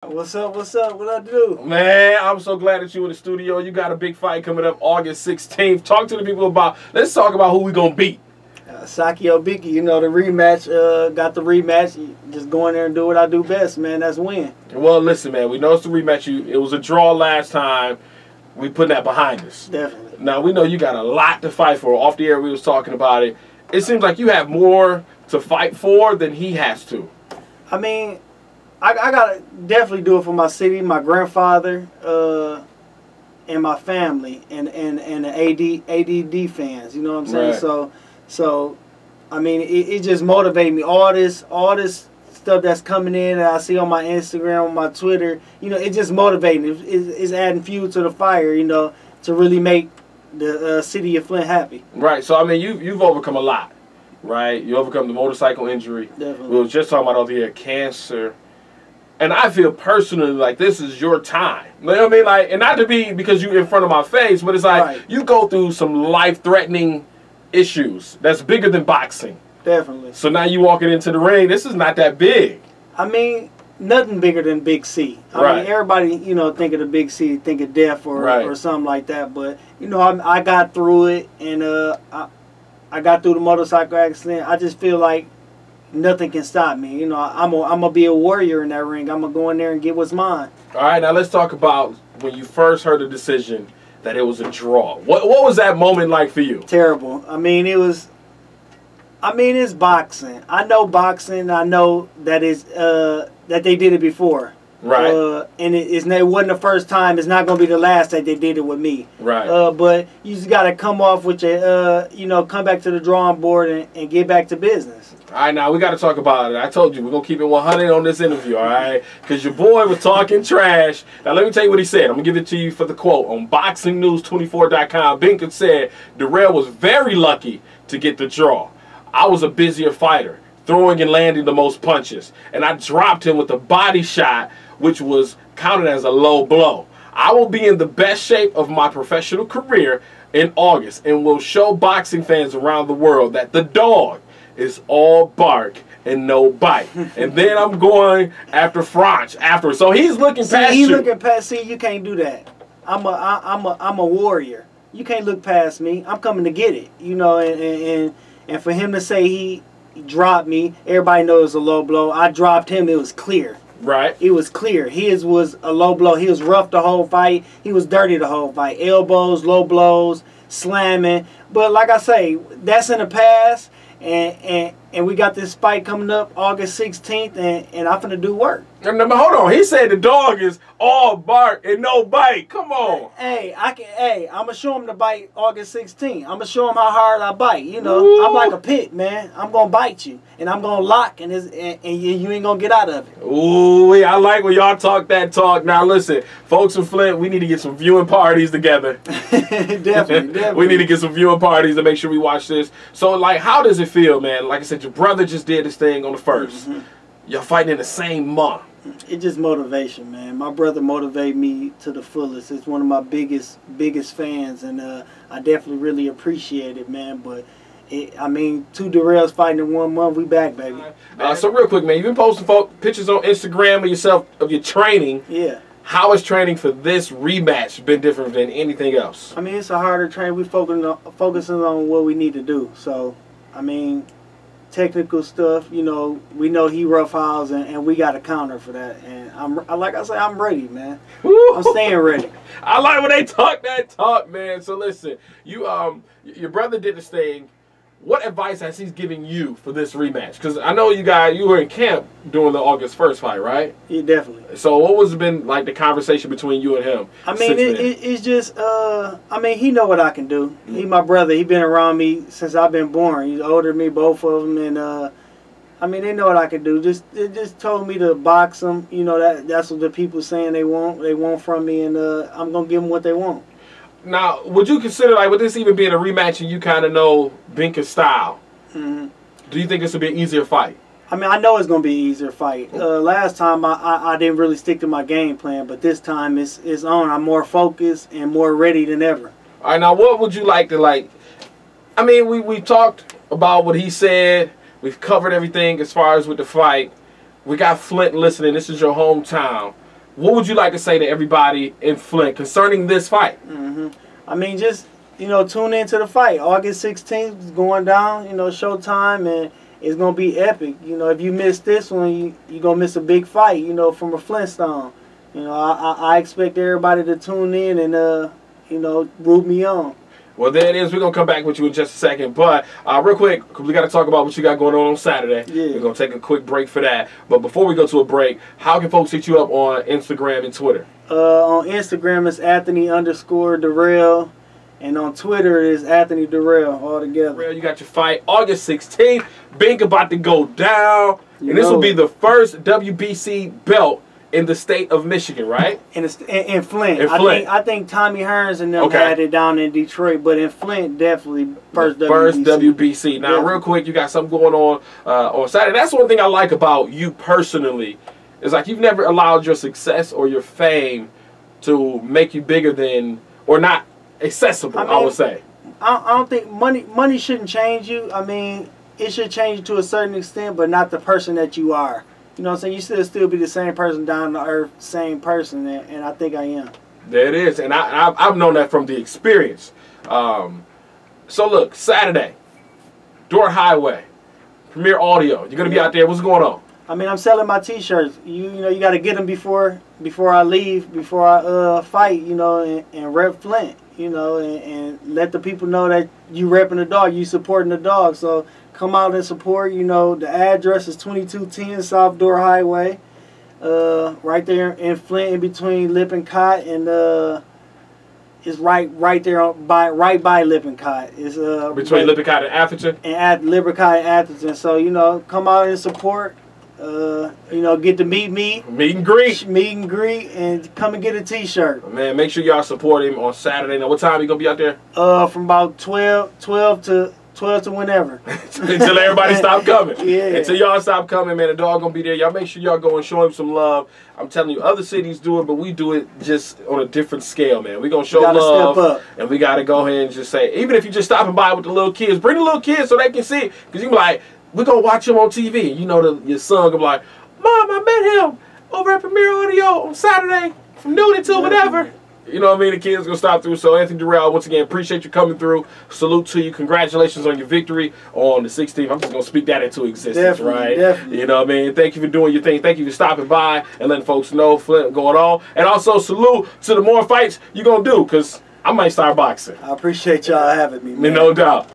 What's up? What's up? What I do? Man, I'm so glad that you in the studio. You got a big fight coming up August 16th. Talk to the people about, let's talk about who we going to beat. Saki Obiki, you know, the rematch, got the rematch. Just go in there and do what I do best, man. That's win. Well, listen, man, we know it's the rematch. It was a draw last time. We putting that behind us. Definitely. Now, we know you got a lot to fight for. Off the air, we was talking about it. It seems like you have more to fight for than he has to. I mean, I gotta definitely do it for my city, my grandfather, and my family, and the ADD fans. You know what I'm saying? Right. So, I mean, it just motivates me. All this stuff that's coming in that I see on my Instagram, on my Twitter, you know, it just motivates me. It's adding fuel to the fire, you know, to really make the city of Flint happy. Right. So, I mean, you've overcome a lot, right? You overcome the motorcycle injury. Definitely. We were just talking about all the cancer. And I feel personally like this is your time. You know what I mean? Like, and not to be because you're in front of my face, but it's like you go through some life-threatening issues that's bigger than boxing. Definitely. So now you walking into the ring, this is not that big. I mean, nothing bigger than Big C. I mean, everybody, you know, think of the Big C, think of death or something like that. But, you know, I got through it, and I got through the motorcycle accident. I just feel like nothing can stop me. You know, I'm gonna be a warrior in that ring. I'm gonna go in there and get what's mine. All right, now let's talk about when you first heard the decision that it was a draw. What was that moment like for you? Terrible. I mean, it's boxing. I know boxing. I know that that they did it before. Right. And it wasn't the first time. It's not going to be the last that they did it with me. Right. But you just got to come off with your, you know, come back to the drawing board and get back to business. All right, now we got to talk about it. I told you we're going to keep it 100 on this interview, all right? Because your boy was talking trash. Now, let me tell you what he said. I'm going to give it to you for the quote. On BoxingNews24.com, Binker said, Dirrell was very lucky to get the draw. I was a busier fighter, throwing and landing the most punches. And I dropped him with a body shot, which was counted as a low blow. I will be in the best shape of my professional career in August and will show boxing fans around the world that the dog is all bark and no bite. And then I'm going after French afterwards. So he's looking past you. Looking past. See, you can't do that. I'm a warrior. You can't look past me. I'm coming to get it. You know, and for him to say he dropped me, everybody knows it was a low blow. I dropped him. It was clear. Right. It was clear. His was a low blow. He was rough the whole fight. He was dirty the whole fight. Elbows, low blows, slamming. But like I say, that's in the past. And we got this fight coming up August 16th, and I'm finna do work. Hold on. He said the dog is all bark and no bite. Come on. Hey, I'm gonna show him the bite August 16th. I'm gonna show him how hard I bite. You know, ooh. I'm like a pit, man. I'm gonna bite you, and I'm gonna lock, and you ain't gonna get out of it. Ooh, I like when y'all talk that talk. Now listen, folks in Flint, we need to get some viewing parties together. Definitely. We need to get some viewing parties to make sure we watch this. So, like, how does it feel, man? Like I said, your brother just did this thing on the 1st. Y'all fighting in the same month. It's just motivation, man. My brother motivated me to the fullest. It's one of my biggest fans, and I definitely really appreciate it, man. But I mean, 2 Dirrells fighting in 1 month. We back, baby. So real quick, man, you've been posting pictures on Instagram of yourself of your training. Yeah. How has training for this rematch been different than anything else? I mean, it's a harder training. We focusing on what we need to do. So, I mean, technical stuff, you know, we know he roughhouse, and we got a counter for that. And like I said, I'm ready, man. I'm staying ready. I like when they talk that talk, man. So listen, your brother did this thing. What advice has he given you for this rematch? Because I know you were in camp during the August 1st fight, right? Yeah, definitely. So what was been like the conversation between you and him? I mean, it's just, I mean, he know what I can do. He my brother. He been around me since I've been born. He's older than me, both of them, and I mean, they know what I can do. They just told me to box them. You know, that's what the people saying they want from me, and I'm gonna give them what they want. Now, would you consider, like, with this even being a rematch and you kind of know Binker's style, do you think this would be an easier fight? I mean, I know it's going to be an easier fight. Last time, I didn't really stick to my game plan, but this time it's on. I'm more focused and more ready than ever. All right, now, what would you like to, like, I mean, we talked about what he said. We've covered everything as far as with the fight. We got Flint listening. This is your hometown. what would you like to say to everybody in Flint concerning this fight? I mean, just, you know, tune into the fight. August 16th is going down, you know, Showtime, and it's going to be epic. You know, if you miss this one, you're going to miss a big fight, you know, from a Flintstone. You know, I expect everybody to tune in and, you know, root me on. Well, there it is. We're going to come back with you in just a second. But real quick, because we got to talk about what you got going on Saturday. Yeah. We're going to take a quick break for that. But before we go to a break, how can folks hit you up on Instagram and Twitter? On Instagram, it's Anthony_Dirrell. And on Twitter, it is Anthony Dirrell all together. You got your fight August 16th. Bink about to go down. And this will be the first WBC belt in the state of Michigan, right? In Flint. In Flint. I think Tommy Hearns and them had it down in Detroit, but in Flint, definitely first WBC. Now, real quick, you got something going on Saturday. That's one thing I like about you personally. Is like you've never allowed your success or your fame to make you bigger than, or not accessible, I would say. I don't think money shouldn't change you. I mean, it should change you to a certain extent, but not the person that you are. You know what I'm saying? You should still be the same person, down to earth, same person, and I think I am. There it is, and I've known that from the experience. So look, Saturday, Dorr Highway, Premier Audio. You're gonna be out there. What's going on? I mean, I'm selling my T-shirts. You know, you got to get them before I leave, before I fight. You know, and rep Flint. You know, and let the people know that you repping the dog, you supporting the dog. So come out and support. You know, the address is 2210 South Dorr Highway, right there in Flint, in between Lippincott and it's right there right by Lippincott. It's between Lippincott and Atherton. And Lippincott and Atherton. So you know, come out and support. You know, get to meet me. Meet and greet. Meet and greet, and come and get a T-shirt. Man, make sure y'all support him on Saturday. Now, what time you gonna be out there? From about 12 to whenever. Until everybody stop coming. Yeah. Until y'all stop coming, man. The dog gonna be there. Y'all make sure y'all go and show him some love. I'm telling you, other cities do it, but we do it just on a different scale, man. We gonna show love, step up. And we gotta go ahead and just say, even if you just stopping by with the little kids, bring the little kids so they can see it. Because you be like, we're going to watch him on TV. You know, your son going to be like, Mom, I met him over at Premier Audio on Saturday from noon until whatever. You know what I mean? The kids going to stop through. So, Anthony Dirrell, once again, appreciate you coming through. Salute to you. Congratulations on your victory on the 16th. I'm just going to speak that into existence, right? Definitely. You know what I mean? Thank you for doing your thing. Thank you for stopping by and letting folks know Flint going on. And also, salute to the more fights you're going to do, because I might start boxing. I appreciate y'all having me, man. No doubt.